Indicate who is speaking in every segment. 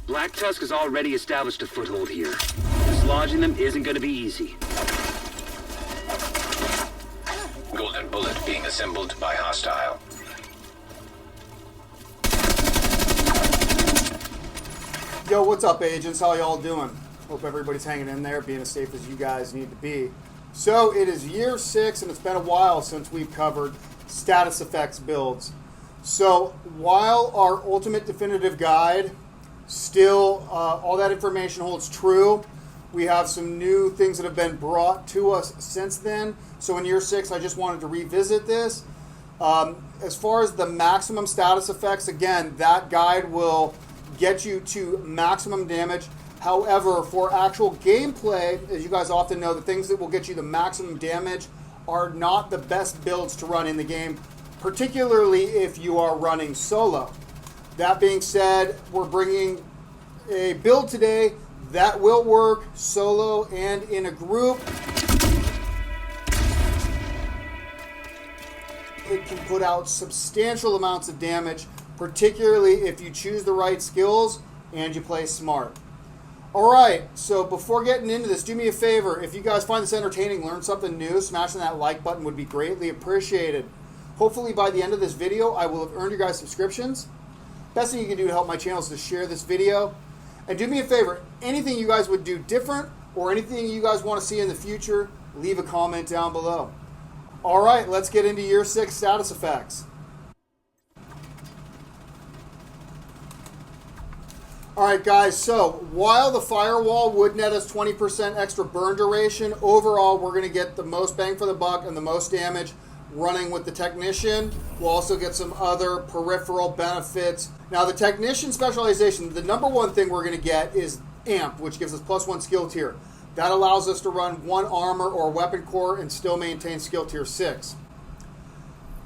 Speaker 1: Black Tusk has already established a foothold here. Dislodging them isn't going to be easy.
Speaker 2: Golden bullet being assembled by hostile.
Speaker 3: Yo, what's up, agents? How y'all doing? Hope everybody's hanging in there, being as safe as you guys need to be. So it is year 6, and it's been a while since we've covered StatFX builds. So while our ultimate definitive guide still, all that information holds true, we have some new things that have been brought to us since then. So in year 6, I just wanted to revisit this. As far as the maximum StatFX, again, that guide will get you to maximum damage. However, for actual gameplay, as you guys often know, the things that will get you the maximum damage are not the best builds to run in the game, particularly if you are running solo. That being said, we're bringing a build today that will work solo and in a group. It can put out substantial amounts of damage, particularly if you choose the right skills and you play smart. All right, so before getting into this, do me a favor. If you guys find this entertaining, learn something new, smashing that like button would be greatly appreciated. Hopefully by the end of this video, I will have earned you guys subscriptions. Best thing you can do to help my channel is to share this video. And do me a favor, anything you guys would do different or anything you guys want to see in the future, leave a comment down below. All right, let's get into year 6 StatFX. All right, guys, so while the firewall would net us 20% extra burn duration, overall we're going to get the most bang for the buck and the most damage running with the Technician. We'll also get some other peripheral benefits. Now, the Technician specialization, the number one thing we're going to get is Amp, which gives us +1 skill tier. That allows us to run 1 armor or weapon core and still maintain skill tier 6.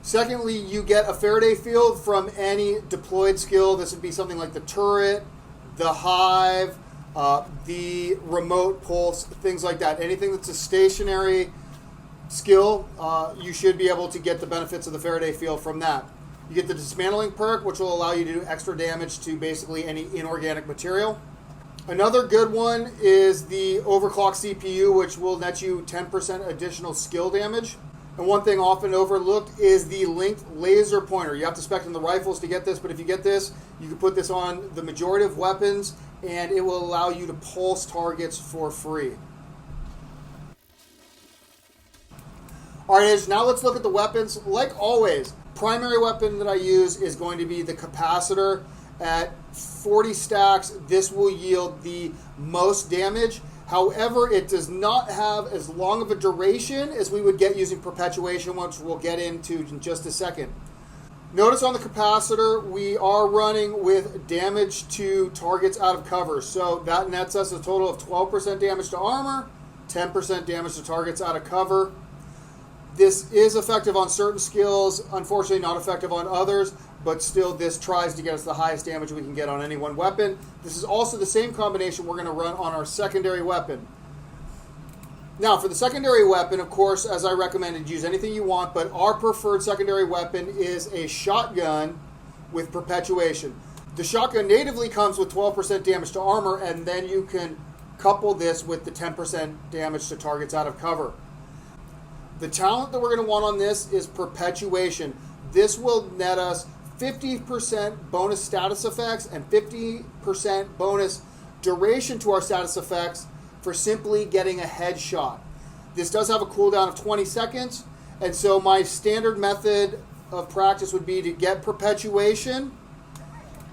Speaker 3: Secondly, you get a Faraday field from any deployed skill. This would be something like the turret, the hive, the remote pulse, things like that. Anything that's a stationary skill, you should be able to get the benefits of the Faraday field from that. You get the dismantling perk, which will allow you to do extra damage to basically any inorganic material. Another good one is the overclock CPU, which will net you 10% additional skill damage. And one thing often overlooked is the linked laser pointer. You have to spec in the rifles to get this, but if you get this, you can put this on the majority of weapons, and it will allow you to pulse targets for free. All right, now let's look at the weapons. Like always, primary weapon that I use is going to be the capacitor. At 40 stacks, this will yield the most damage. However, it does not have as long of a duration as we would get using perpetuation, which we'll get into in just a second. Notice on the capacitor, we are running with damage to targets out of cover. So that nets us a total of 12% damage to armor, 10% damage to targets out of cover. This is effective on certain skills, unfortunately not effective on others, but still this tries to get us the highest damage we can get on any one weapon. This is also the same combination we're going to run on our secondary weapon. Now for the secondary weapon, of course, as I recommended, use anything you want, but our preferred secondary weapon is a shotgun with perpetuation. The shotgun natively comes with 12% damage to armor, and then you can couple this with the 10% damage to targets out of cover. The talent that we're going to want on this is perpetuation. This will net us 50% bonus StatFX and 50% bonus duration to our StatFX for simply getting a headshot. This does have a cooldown of 20 seconds, and so my standard method of practice would be to get perpetuation,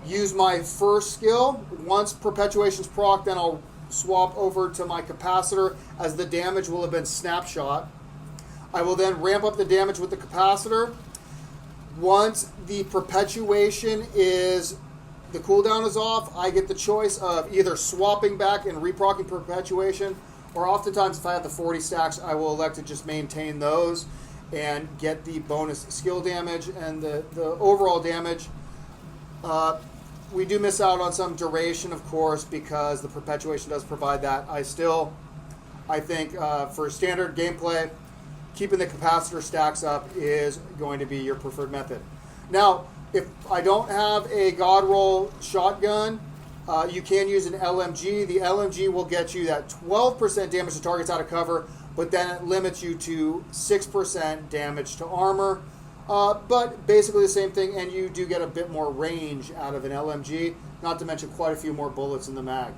Speaker 3: use my first skill. Once perpetuation's proc, then I'll swap over to my capacitor as the damage will have been snapshot. I will then ramp up the damage with the capacitor. Once the perpetuation is, the cooldown is off, I get the choice of either swapping back and reprocking perpetuation, or oftentimes if I have the 40 stacks, I will elect to just maintain those and get the bonus skill damage and the overall damage. We do miss out on some duration, of course, because the perpetuation does provide that. I think for standard gameplay, keeping the capacitor stacks up is going to be your preferred method. Now, if I don't have a God Roll shotgun, You can use an LMG. The LMG will get you that 12% damage to targets out of cover, but then it limits you to 6% damage to armor. But basically the same thing, and you do get a bit more range out of an LMG, not to mention quite a few more bullets in the mag.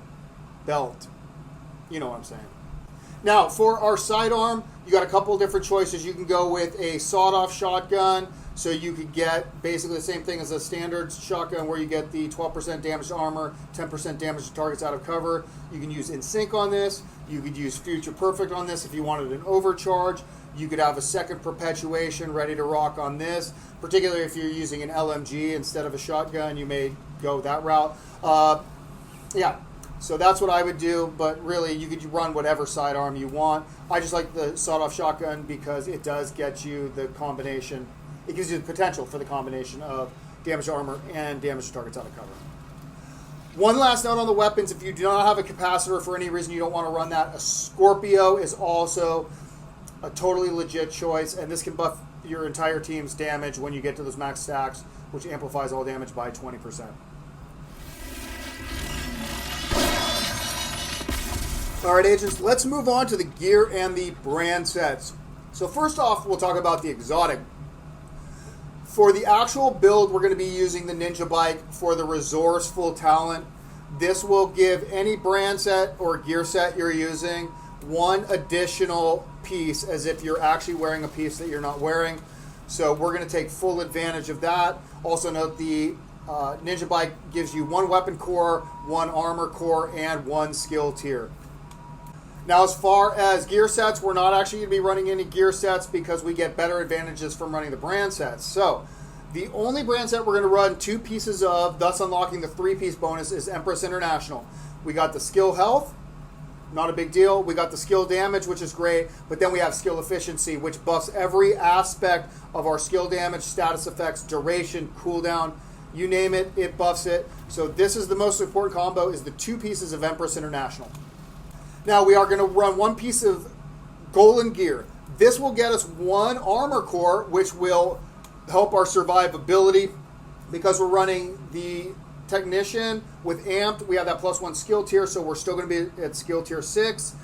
Speaker 3: Belt. You know what I'm saying. Now, for our sidearm, you got a couple different choices. You can go with a sawed-off shotgun, so you could get basically the same thing as a standard shotgun where you get the 12% damage to armor, 10% damage to targets out of cover. You can use In Sync on this. You could use Future Perfect on this if you wanted an overcharge. You could have a second perpetuation ready to rock on this, particularly if you're using an LMG instead of a shotgun. You may go that route. Yeah. So that's what I would do, but really you could run whatever sidearm you want. I just like the sawed-off shotgun because it does get you the combination. It gives you the potential for the combination of damage to armor and damage to targets out of cover. One last note on the weapons. If you do not have a capacitor for any reason you don't want to run that, a Scorpio is also a totally legit choice, and this can buff your entire team's damage when you get to those max stacks, which amplifies all damage by 20%. All right, agents, let's move on to the gear and the brand sets. So first off, we'll talk about the exotic. For the actual build, we're going to be using the Ninja Bike for the resourceful talent. This will give any brand set or gear set you're using one additional piece, as if you're actually wearing a piece that you're not wearing. So we're going to take full advantage of that. Also note the Ninja Bike gives you one weapon core, one armor core, and one skill tier. Now, as far as gear sets, we're not actually going to be running any gear sets because we get better advantages from running the brand sets. So, the only brand set we're going to run 2 pieces of, thus unlocking the 3-piece bonus, is Empress International. We got the skill health, not a big deal. We got the skill damage, which is great, but then we have skill efficiency, which buffs every aspect of our skill damage, status effects, duration, cooldown, you name it, it buffs it. So this is the most important combo, is the 2 pieces of Empress International. Now, we are going to run 1 piece of Golden Gear. This will get us 1 armor core, which will help our survivability because we're running the Technician with Amped. We have that +1 skill tier, so we're still going to be at skill tier 6.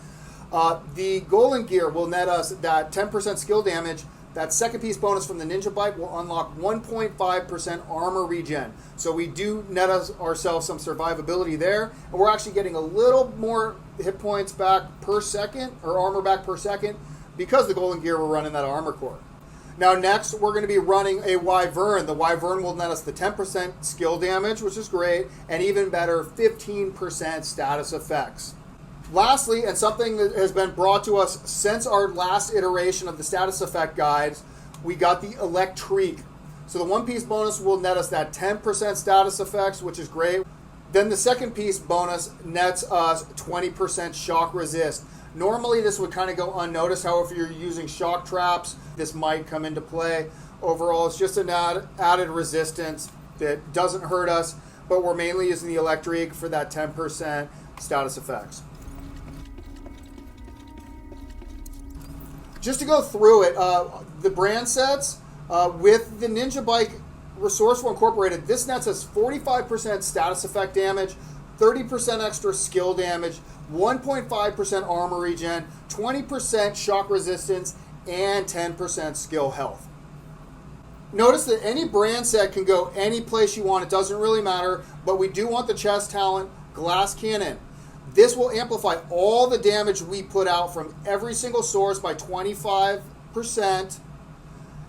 Speaker 3: The Golden Gear will net us that 10% skill damage. That second piece bonus from the Ninja Bike will unlock 1.5% armor regen. So we do net ourselves some survivability there. And we're actually getting a little more hit points back per second, or armor back per second, because the Golden Gear we're running that armor core. Now next, we're going to be running a Wyvern. The Wyvern will net us the 10% skill damage, which is great, and even better, 15% status effects. Lastly, and something that has been brought to us since our last iteration of the status effect guides, we got the Electrique. So the 1-piece bonus will net us that 10% status effects, which is great. Then the second piece bonus nets us 20% shock resist. Normally this would kind of go unnoticed. However, if you're using shock traps, this might come into play. Overall, it's just an added resistance that doesn't hurt us, but we're mainly using the Electrique for that 10% status effects. Just to go through it, the brand sets, with the Ninja Bike Resourceful Incorporated, this nets us 45% status effect damage, 30% extra skill damage, 1.5% armor regen, 20% shock resistance, and 10% skill health. Notice that any brand set can go any place you want. It doesn't really matter, but we do want the chest talent, Glass Cannon. This will amplify all the damage we put out from every single source by 25%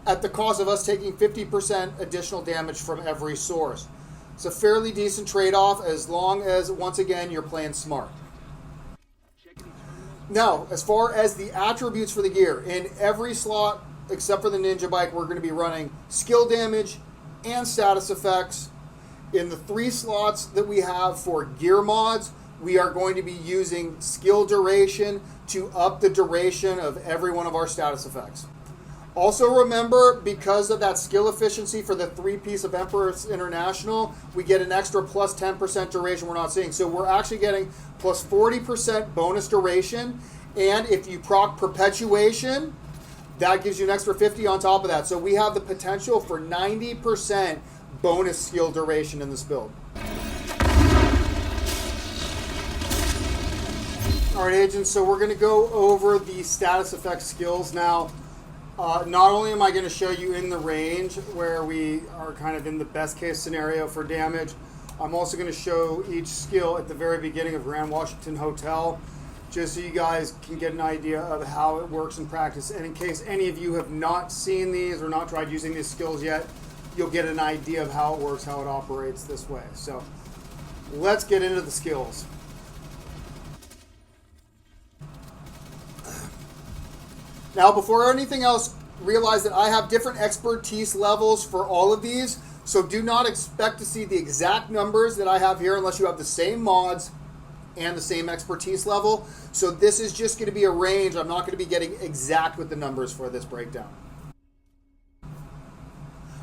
Speaker 3: at the cost of us taking 50% additional damage from every source. It's a fairly decent trade-off as long as, once again, you're playing smart. Now, as far as the attributes for the gear, in every slot except for the Ninja Bike, we're going to be running skill damage and status effects. In the 3 slots that we have for gear mods, we are going to be using skill duration to up the duration of every one of our status effects. Also remember, because of that skill efficiency for the 3-piece of Empress International, we get an extra plus 10% duration we're not seeing. So we're actually getting plus 40% bonus duration. And if you proc Perpetuation, that gives you an extra 50 on top of that. So we have the potential for 90% bonus skill duration in this build. All right, agents, so we're going to go over the StatFX skills now. Not only am I going to show you in the range where we are kind of in the best case scenario for damage, I'm also going to show each skill at the very beginning of Grand Washington Hotel, just so you guys can get an idea of how it works in practice. And in case any of you have not seen these or not tried using these skills yet, you'll get an idea of how it works, how it operates this way. So let's get into the skills. Now, before anything else, realize that I have different expertise levels for all of these, so do not expect to see the exact numbers that I have here unless you have the same mods and the same expertise level. So this is just going to be a range. I'm not going to be getting exact with the numbers for this breakdown. All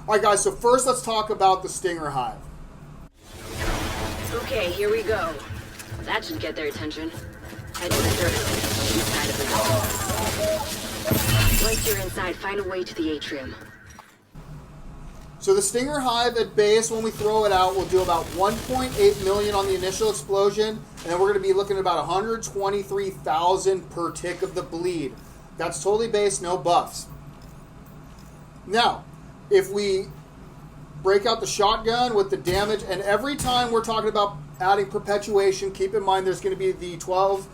Speaker 3: right, guys, so first let's talk about the Stinger Hive.
Speaker 4: Okay, here we go. That should get their attention. Head to the surface, east side of the building. Once you're inside, find a way to the atrium.
Speaker 3: So the Stinger Hive at base, when we throw it out, will do about 1.8 million on the initial explosion, and then we're going to be looking at about 123,000 per tick of the bleed. That's totally base, no buffs. Now, if we break out the shotgun with the damage, and every time we're talking about adding perpetuation, keep in mind there's going to be the 12%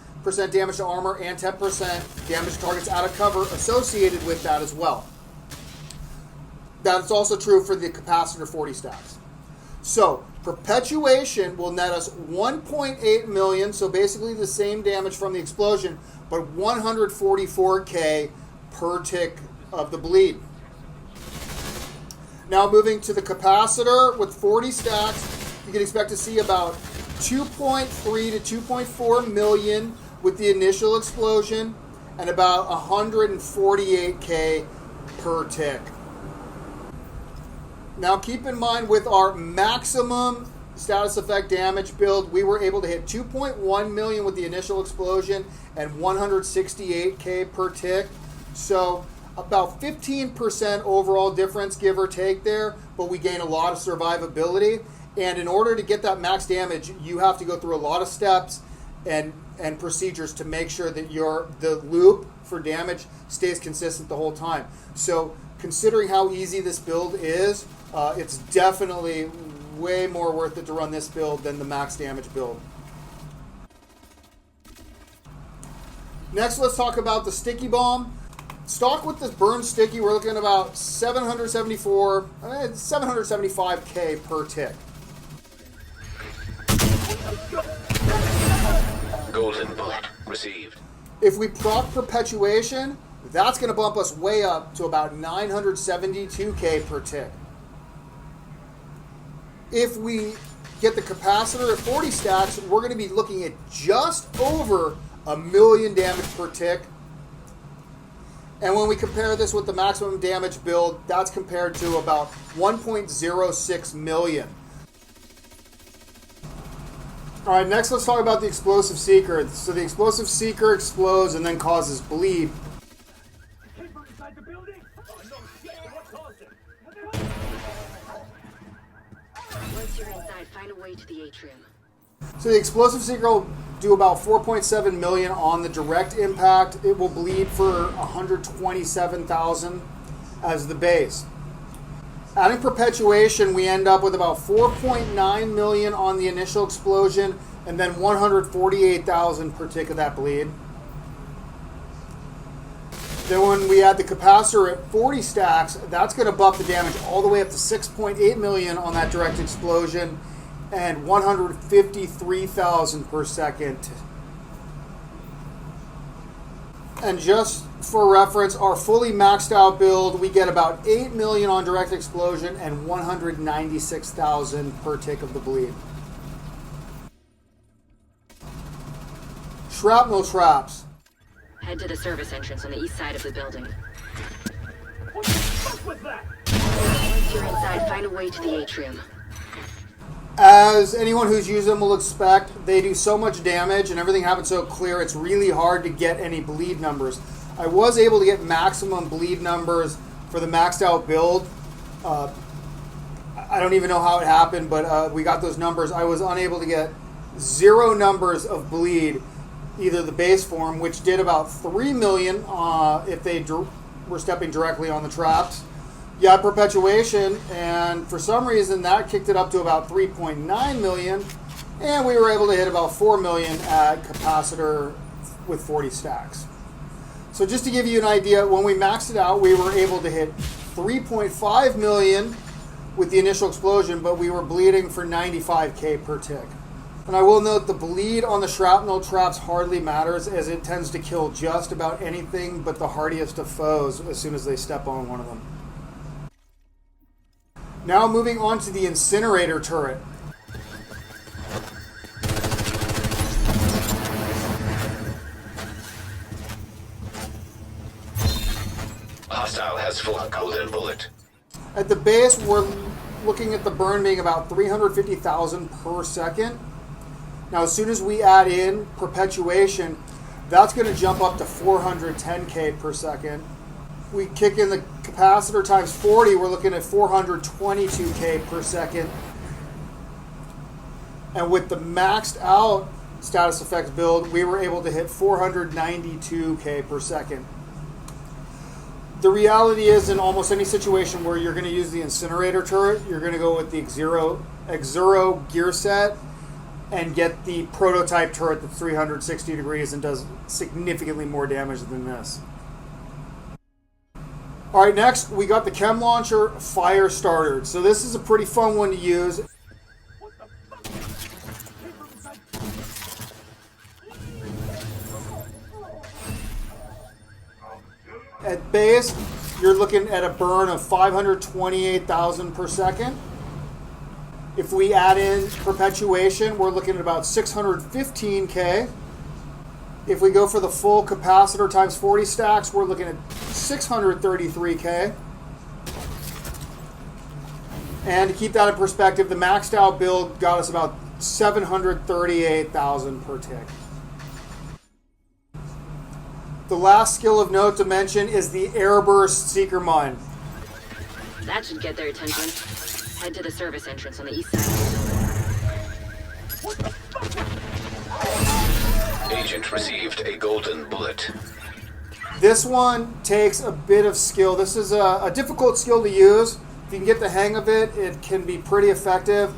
Speaker 3: damage to armor and 10% damage to targets out of cover associated with that as well. That's also true for the capacitor 40 stacks. So perpetuation will net us 1.8 million, so basically the same damage from the explosion, but 144k per tick of the bleed. Now moving to the capacitor with 40 stacks, you can expect to see about 2.3 to 2.4 million with the initial explosion and about 148k per tick. Now keep in mind with our maximum status effect damage build, we were able to hit 2.1 million with the initial explosion and 168k per tick. So about 15% overall difference, give or take there, but we gain a lot of survivability. And in order to get that max damage, you have to go through a lot of steps and procedures to make sure that the loop for damage stays consistent the whole time. So considering how easy this build is, it's definitely way more worth it to run this build than the max damage build. Next, let's talk about the sticky bomb. Stock with this burn sticky, we're looking at about 775k per tick.
Speaker 2: Golden bullet received.
Speaker 3: If we proc perpetuation, that's going to bump us way up to about 972k per tick. If we get the capacitor at 40 stacks, we're going to be looking at just over 1 million damage per tick. And when we compare this with the maximum damage build, that's compared to about 1.06 million. All right, next let's talk about the Explosive Seeker. So the Explosive Seeker explodes and then causes bleed.
Speaker 5: Inside the building? Oh, no shit. What caused it?
Speaker 4: Once you're inside, find a way to the atrium.
Speaker 3: So the Explosive Seeker will do about 4.7 million on the direct impact. It will bleed for 127,000 as the base. Adding perpetuation, we end up with about 4.9 million on the initial explosion and then 148,000 per tick of that bleed. Then when we add the capacitor at 40 stacks, that's going to buff the damage all the way up to 6.8 million on that direct explosion and 153,000 per second. And just for reference, our fully maxed out build, we get about 8 million on direct explosion and 196,000 per tick of the bleed. Shrapnel traps.
Speaker 4: Head to the service entrance on the east side of the building.
Speaker 5: What the fuck was that?
Speaker 4: Once you're inside, find a way to the atrium.
Speaker 3: As anyone who's used them will expect, they do so much damage and everything happens so clear, it's really hard to get any bleed numbers. I was able to get maximum bleed numbers for the maxed out build. I don't even know how it happened, but we got those numbers. I was unable to get 0 numbers of bleed, either the base form, which did about 3 million if they were stepping directly on the traps. You had perpetuation, and for some reason that kicked it up to about 3.9 million, and we were able to hit about 4 million at capacitor with 40 stacks. So just to give you an idea, when we maxed it out, we were able to hit 3.5 million with the initial explosion, but we were bleeding for 95k per tick. And I will note the bleed on the shrapnel traps hardly matters, as it tends to kill just about anything but the hardiest of foes as soon as they step on one of them. Now moving on to the incinerator turret.
Speaker 2: Hostile has full golden bullet.
Speaker 3: At the base, we're looking at the burn being about 350,000 per second. Now, as soon as we add in perpetuation, that's going to jump up to 410k per second. We kick in the capacitor times 40, we're looking at 422k per second. And with the maxed out StatFX build, we were able to hit 492k per second. The reality is, in almost any situation where you're going to use the incinerator turret, you're going to go with the Exuro gear set and get the prototype turret that's 360 degrees and does significantly more damage than this. All right, next we got the Chem Launcher Fire Starter. So this is a pretty fun one to use. At base, you're looking at a burn of 528,000 per second. If we add in perpetuation, we're looking at about 615k. If we go for the full capacitor times 40 stacks, we're looking at 633k. And to keep that in perspective, the maxed out build got us about 738,000 per tick. The last skill of note to mention is the Airburst Seeker Mine.
Speaker 4: That should get their attention. Head to the service entrance on the east side.
Speaker 2: Agent received a golden bullet.
Speaker 3: This one takes a bit of skill. This is a difficult skill to use. If you can get the hang of it, it can be pretty effective.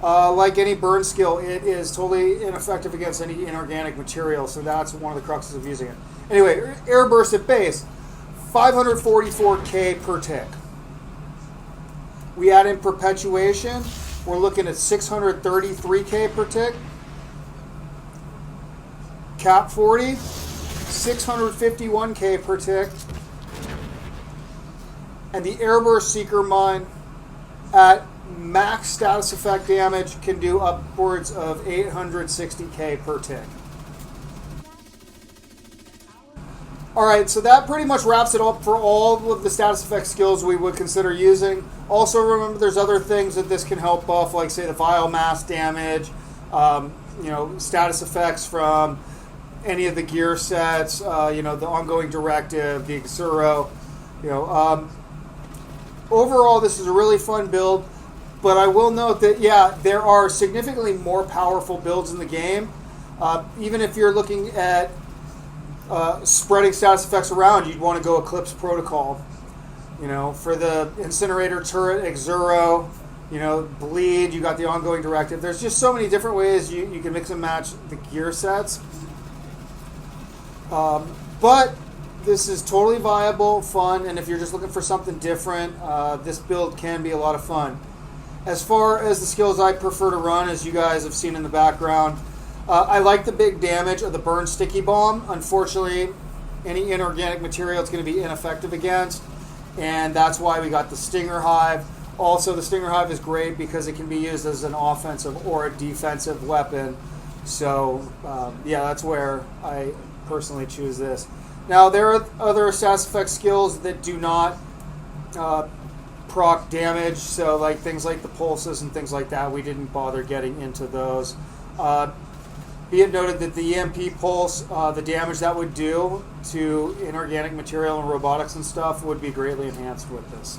Speaker 3: Like any burn skill, it is totally ineffective against any inorganic material, so that's one of the cruxes of using it. Anyway, Airburst at base, 544k per tick. We add in perpetuation, we're looking at 633k per tick. Cap 40, 651k per tick. And the Airburst Seeker Mine at max status effect damage can do upwards of 860k per tick. Alright, so that pretty much wraps it up for all of the status effect skills we would consider using. Also remember there's other things that this can help buff, like say the vial mass damage, status effects from any of the gear sets, the ongoing directive, the Exuro. Overall this is a really fun build, but I will note that, there are significantly more powerful builds in the game. Even if you're looking at spreading status effects around, you'd want to go Eclipse Protocol. For the incinerator turret, Exuro, bleed, you got the ongoing directive. There's just so many different ways you can mix and match the gear sets. But this is totally viable, fun, and if you're just looking for something different, this build can be a lot of fun. As far as the skills I prefer to run, as you guys have seen in the background, I like the big damage of the Burn Sticky Bomb. Unfortunately, any inorganic material it's going to be ineffective against, and that's why we got the Stinger Hive. Also, the Stinger Hive is great because it can be used as an offensive or a defensive weapon. So, that's where I personally choose this. Now, there are other status effect skills that do not proc damage, so like things like the pulses and things like that, we didn't bother getting into those. Be it noted that the EMP pulse, the damage that would do to inorganic material and robotics and stuff would be greatly enhanced with this.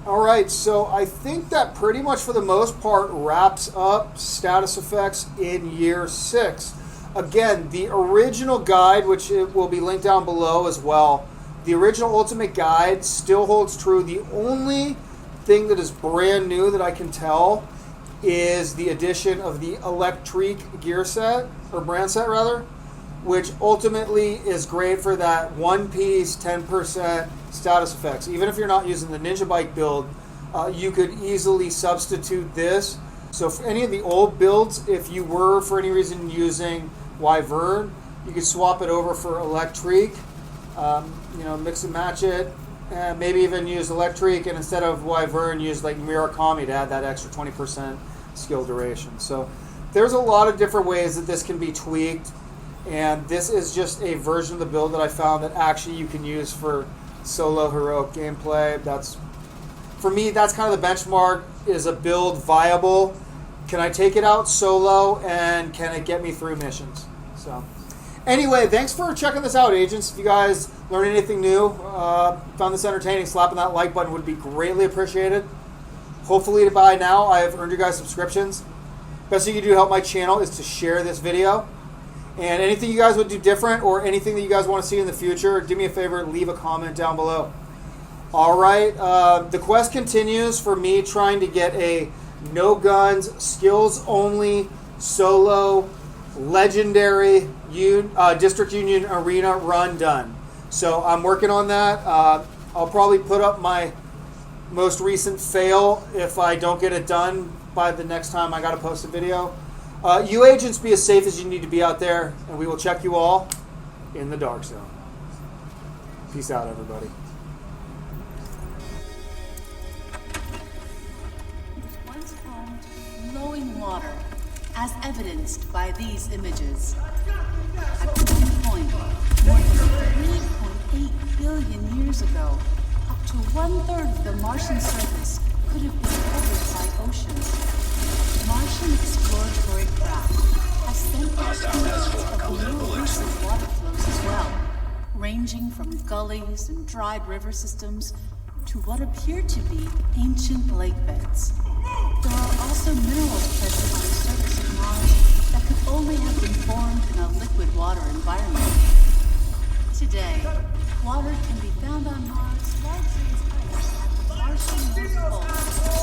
Speaker 3: Alright, so I think that pretty much for the most part wraps up status effects in year 6. Again, the original guide, which it will be linked down below as well, the original Ultimate Guide still holds true. The only thing that is brand new that I can tell is the addition of the Electrique gear set, or brand set rather, which ultimately is great for that one-piece 10% status effects. Even if you're not using the Ninja Bike build, you could easily substitute this. So for any of the old builds, if you were for any reason using Wyvern, you could swap it over for Electrique, mix and match it, and maybe even use Electrique, and instead of Wyvern, use like Murakami to add that extra 20% skill duration. So there's a lot of different ways that this can be tweaked, and this is just a version of the build that I found that actually you can use for solo heroic gameplay. For me, that's kind of the benchmark. Is a build viable? Can I take it out solo, and can it get me through missions? So anyway, thanks for checking this out, agents. If you guys learned anything new, found this entertaining, slapping that like button would be greatly appreciated. Hopefully by now I have earned you guys subscriptions. Best thing you can do to help my channel is to share this video. And anything you guys would do different, or anything that you guys want to see in the future, do me a favor, leave a comment down below. Alright, the quest continues for me trying to get a no guns, skills only, solo, legendary District Union Arena run done. So I'm working on that. I'll probably put up my most recent fail if I don't get it done by the next time I got to post a video. You agents, be as safe as you need to be out there, and we will check you all in the dark zone. Peace out, everybody.
Speaker 6: Flowing water, as evidenced by these images. At one point, more than 3.8 billion years ago, up to 1/3 of the Martian surface could have been covered by oceans. Martian exploratory craft have sent out of more recent water flows as well, ranging from gullies and dried river systems to what appear to be ancient lake beds. There are also minerals present on the surface of Mars that could only have been formed in a liquid water environment. Today, water can be found on Mars largely as ice at the Martian North Pole.